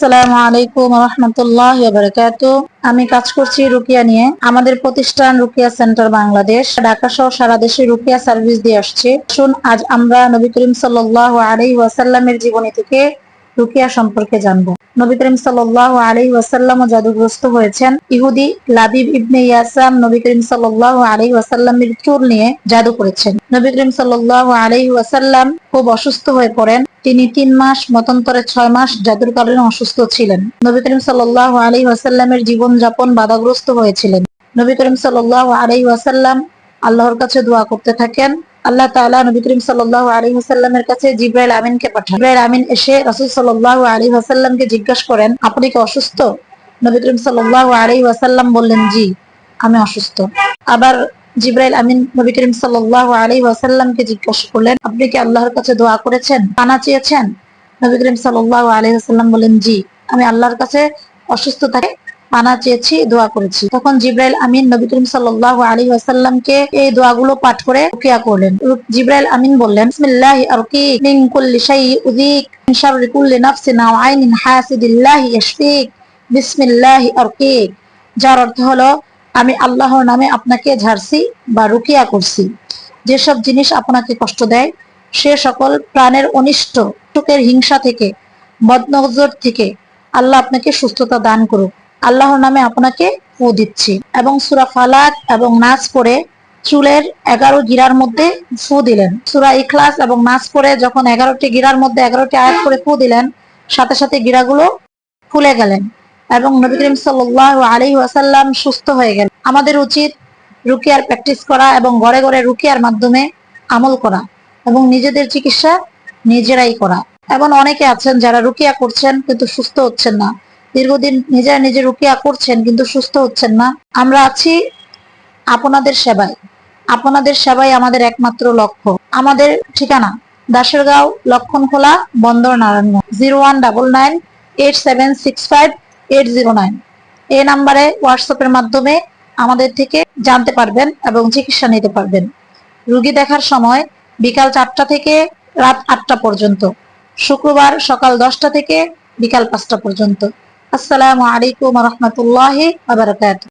আসসালামু আলাইকুম রহমতুল্লাহি ওয়া বারাকাতুহু। আমি কাজ করছি রুকিয়া নিয়ে। আমাদের প্রতিষ্ঠান রুকিয়া সেন্টার বাংলাদেশ, ঢাকা সহ সারা দেশে রুকিয়া সার্ভিস দিয়ে আসছে। শুন, আজ আমরা নবী করিম সাল্লাল্লাহু আলাইহি ওয়াসাল্লামের জীবনী থেকে রুকিয়া সম্পর্কে জানবো। নবী করিম সাল্লাল্লাহু আলাইহি ওয়াসাল্লাম জাদুগ্রস্ত হয়েছেন। ইহুদি লাবিব ইবনে ইয়াসাম নবী করিম সাল্লাল্লাহু আলাইহি ওয়াসাল্লামের চুল নিয়ে জাদু করেছেন। নবী করিম সাল্লাল্লাহু আলাইহি ওয়াসাল্লাম খুব অসুস্থ হয়ে পড়েন। তিনি 3 মাস, মতান্তরে 6 মাস জাদুর কারণে অসুস্থ ছিলেন। নবী করিম সাল্লাল্লাহু আলাইহি ওয়াসাল্লামের জীবনযাপন বাধাগ্রস্ত হয়েছিলেন। নবী করিম সাল্লাল্লাহু আলাইহি ওয়াসাল্লাম আল্লাহর কাছে দোয়া করতে থাকেন। আল্লাহ তাআলা নবী করিম সাল্লাল্লাহু আলাইহি ওয়াসাল্লামের কাছে জিবরাইল আমিনকে পাঠান। জিবরাইল আমিন এসে রাসূল সাল্লাল্লাহু আলাইহি ওয়াসাল্লামকে জিজ্ঞাসা করেন, আপনি কি অসুস্থ? নবী করিম সাল্লাল্লাহু আলাইহি ওয়াসাল্লাম বললেন, জি, আমি অসুস্থ। আবার জিবরাইল আমিন নবী করিম সাল্লাল্লাহু আলাইহি ওয়াসাল্লামকে জিজ্ঞাসা করলেন, আপনি কি আল্লাহর কাছে দোয়া করেছেন, পানা চেয়েছেন? নবী করিম সাল্লাল্লাহু আলাইহি ওয়াসাল্লাম বলেন, জি, আমি আল্লাহর কাছে অসুস্থতায় পানা চেয়েছি, দোয়া করেছি। তখন জিবরাইল আমিন নবী করিম সাল্লাল্লাহু আলাইহি ওয়াসাল্লামকে এই দোয়াগুলো পাঠ করে রুকিয়া করলেন। জিবরাইল আমিন বললেন, বিসমিল্লাহি আরকিক মিন কুল্লি শাইইন উযীক মিন শাররি কুল্লি নাফসিন আও আইনিন হাসিদিল্লাহি ইয়াশফিক বিসমিল্লাহি আরকিক, যার অর্থ হলো, আমি আল্লাহর নামে আপনাকে ঝাড়ছি বা রুকিয়া করছি। যেসব জিনিস আপনাকে কষ্ট দেয়, সে সকল প্রাণের অনিষ্ট, চোখের হিংসা থেকে, বদনজর থেকে আল্লাহ আপনাকে সুস্থতা দান করুক। আল্লাহর নামে আপনাকে ফু দিচ্ছি। এবং সূরা ফালাক এবং নাস পড়ে চুলের 11 গিরার মধ্যে ফু দিলেন। সূরা ইখলাস এবং নাস পড়ে যখন 11টি গিরার মধ্যে 11টি আয়াত করে ফু দিলেন, সাথে সাথে গিরাগুলো ফুলে গেলেন এবং নবী করিম সাল্লাল্লাহু আলাইহি ওয়াসাল্লাম সুস্থ হয়ে গেলেন। আমাদের উচিত রুকিয়ার প্র্যাকটিস করা এবং ঘরে ঘরে রুকিয়ার মাধ্যমে আমল করা এবং নিজেদের চিকিৎসা নিজেরাই করা। এমন অনেকে আছেন যারা রুকিয়া করছেন কিন্তু সুস্থ হচ্ছেন না, দীর্ঘদিন নিজে রুকিয়া করছেন কিন্তু সুস্থ হচ্ছেন না। আমরা আছি আপনাদের সেবায়। আপনাদের সেবাই আমাদের একমাত্র লক্ষ্য। আমাদের ঠিকানা দাসেরগাঁও, লক্ষণখোলা, বন্দর, নারায়ণগঞ্জ। 019987658009 এই নাম্বারে হোয়াটসঅ্যাপের মাধ্যমে আমাদের থেকে জানতে পারবেন এবং চিকিৎসা নিতে পারবেন। রোগী দেখার সময় বিকাল 4টা থেকে রাত 8টা পর্যন্ত, শুক্রবার সকাল 10টা থেকে বিকাল 5টা পর্যন্ত। আসসালামু আলাইকুম ওয়া রাহমাতুল্লাহি ওয়া বারাকাতুহু।